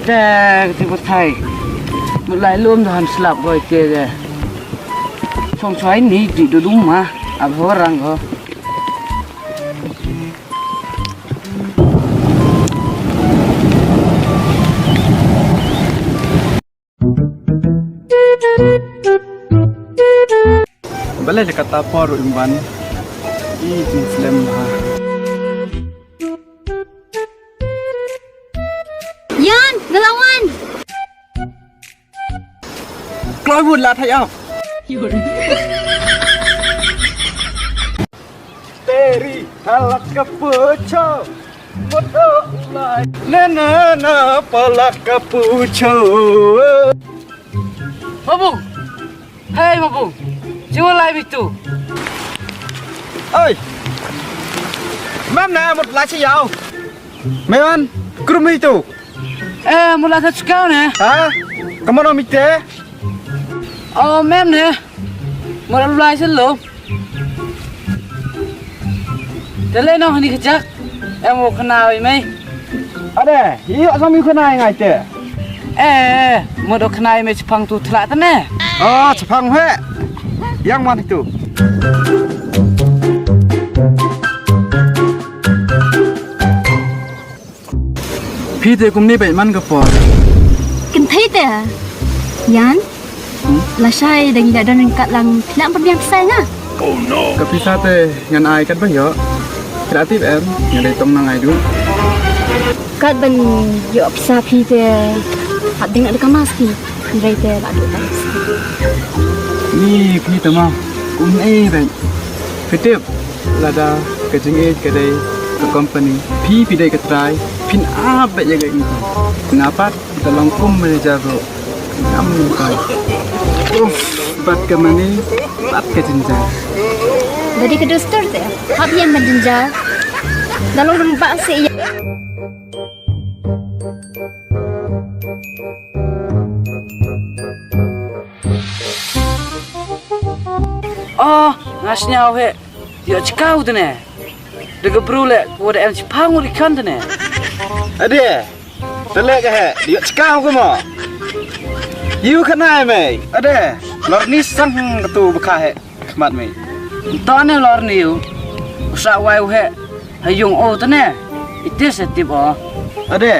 แต่ที่ประเทศไทยมันหลายร่วมทหารสลับบ่อยเจอเลยช่องช้อยนี้ดิดูดุมาอับหัวรังเหรอBoleh je kata apa Imban ini Muslim lah. Yan, ngelawan. Keluar buat lah thay up. Teri halak kepuco, bodoh lai. Nana palak kepuco. Mabung, hey mabung. Cuma live itu. Ơi, mắm nè một lá xe dầu. Mấy anh, krum itu. Một lá thật cao nè. Hả? Kamu mau mikir? Mem nè. Một lá xe lốp. Để lên nó đi kerja. Mau kenal với mấy. Ada, iya sama mau kenal ngai te. Mau do kenal mấy Jepang tu telak tu nè. Jepang he. Yang mana itu?พี่เตะกุมนี่ไปมันก็พอ Kinh thấy tệ à? Yan, là sai dan tidak ada nengkat lang tidak berbiang sai na. Oh no. Kepisah teh ngan ai kan bah yo. Kreatif em, ngan dari tong nang ai du. Kat ban yo pisah phi tệ, hat dengan ada kamas ki. Dari tệ là được tay. นี่พี่ตะมากุมนี่ไปพี่เตะลาดากระจิงเอก็ได้กับคอมพานีพี่ได้กระทายพินอาบแบบยังไงนี่นาปัดตะลองกุมมันจะรู้น้ำมันไปปัดกันมานี่ปัดกระจิงจ้า Dari ke dokter tệ, hat yang menjenja. Dalam rempak si. Ngasnya he, dia cakap tu ne. Dekat berulek, kuda em Jepang uri kan tu ne. Ade, telek ke he, dia cakap ke mo. You kenal me, ade, lor ni sang ketu bekah he, kemat me. Tahu ne lor ni you, usah wai he, hayung o tu ne, itu setip o. Ade,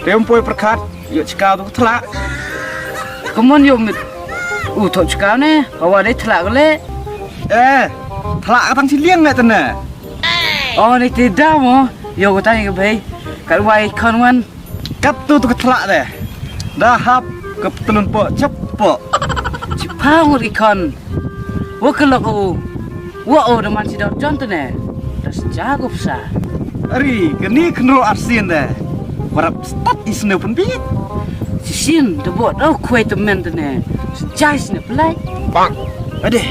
rempoi perkat, dia cakap tu telak. Kemudian you mit, thot cakap ne, bawa dia telak le. Telak katang si liang nggak tena? Ni tidak mo. Yo kata ni kebai. Kat wai kan wan. Kat tu ketelak deh. Dah hap ke telun po cepok. Jepang ikan. Wa kelak u. Wa deman si dah contoh ne. Dah sejago besar. Ari, kini kenal arsin deh. Warap start isne pun bit. Sisin debot kue temen tu ne. Sejai sini pelai. Bang. Adeh.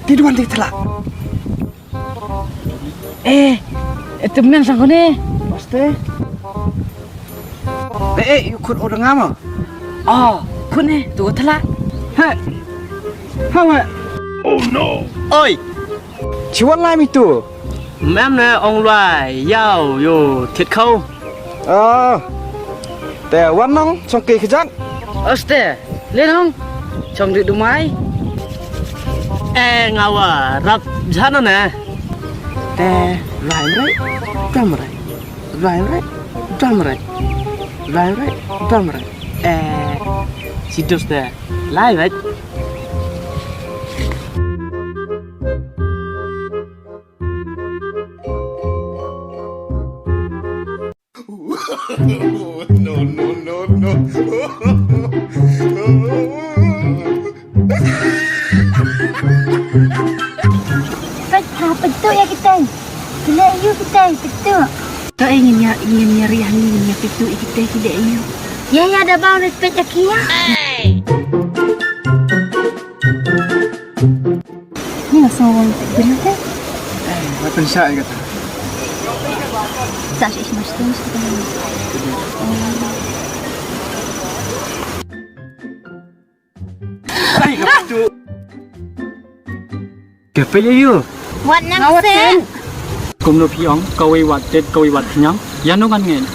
Tiduan di telak. Temen sang ni. Pasti. Ikut orang ngama. Kun ni tu telak. Hei. Hawa. Oh no. Oi. Ciwan lai mi tu. Mem nè ông loài yao yo thiệt khâu. Te wan nong trong kỳ khjak. Oste, lên không? Trong đi đúng mai. Ngao à, rap sana nè. Te lai mrai. Dam mrai. Lai mrai. Dam mrai. Lai mrai. Dam mrai. Si dos nè, lai vậy. No, no, no, no. Betul ya kita. Tidak you kita betul. Tak ingin nyari yang ini betul kita tidak you. Ya ada bau respect kia. Ni langsung berita. Macam saya kata. Tak sih mesti. Ay, kapito. Kape you. What nang sen? Kum no piong kawi wat tet kawi wat nyang yan no kan ngen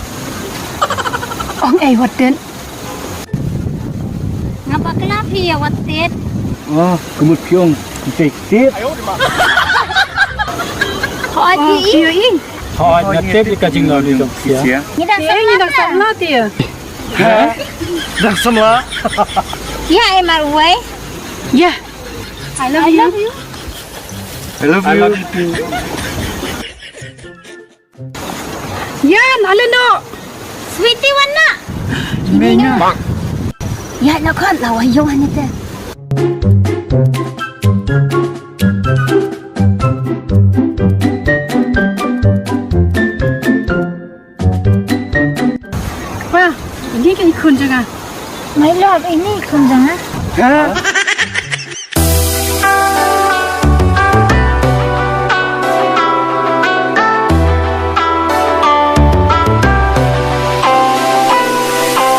Ong ai wat den. Ngapa kenapa ya wat tet? oh kumut piong tek tet Hỏi chị ý. ha na tet ka jing no ni dong sia Ni dah sama dia. ha dak semua Ya em mà quay. yeah I love you. I love I you love you too Ya, nalino. Sweetie warna. menya Ya, nak kan lawa yo ni teh. Wah, ini kan ikut juga. Mấy lọt ini không rằng á. ha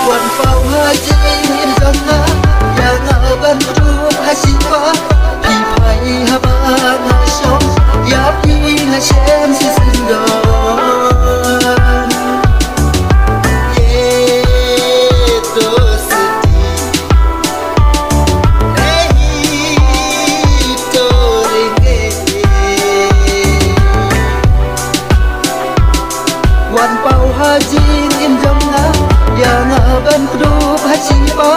Wan pau haji janga yang aban tu hasiwa pi pai habang hasyom ya pi hasem si sindon ye to siti ei to ringe Wan pau haji janga yang aban tu hasiwa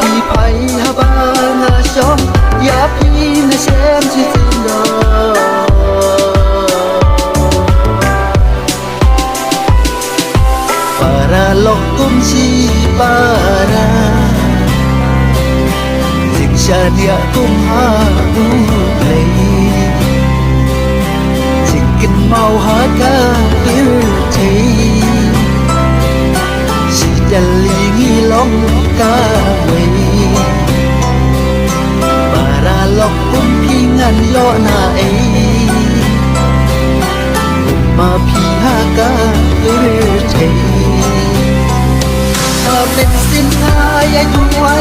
pi pai habang hasyom ya pi hasem si sindon para lokum si para Diksha dia kum ha play Chicken mau ha ka bir thei Si dali ngi long ka wei para lokum pingan lo na ei ma pi ha ka bir theiเป็นสินค้าอย่าอยู่ไว้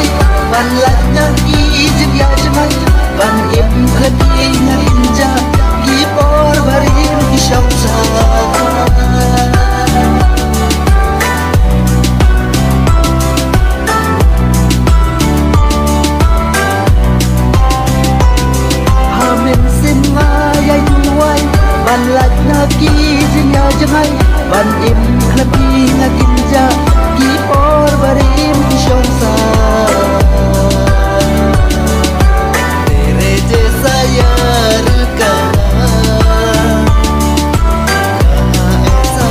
บันลัดนักอีจึงอยากจะไม่บันเอ็มคดีงานจะกีปอร์บาริมที่ชอบซาหาเป็นสินค้าอย่าอยู่ไว้บันลัดนักอีจึงอยากจะไม่บันเอ็มคดีงานจะกีปอร์บาริมที่ชอบซาTere jesa yaar ka kaha aisa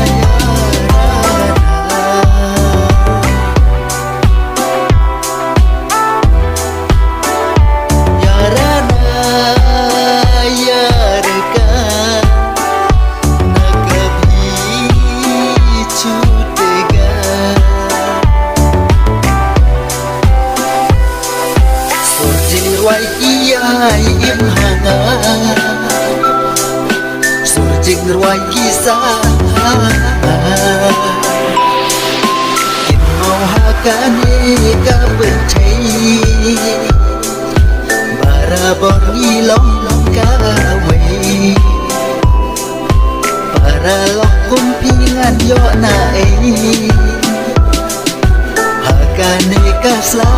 yarana yaar ka na kabhi chutega Surjirwai iyai im hanga Surjirwai kisah Kin mau hakane ka bentai Barabor ngilong ka wei Para lokum pingan yo na ei Hakane ka sla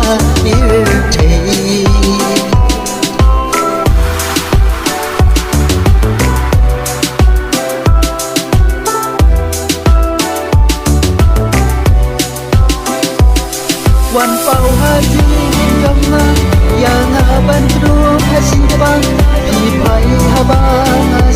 birthday Wan pau haji jama yang aban tu hasiban pi pai habang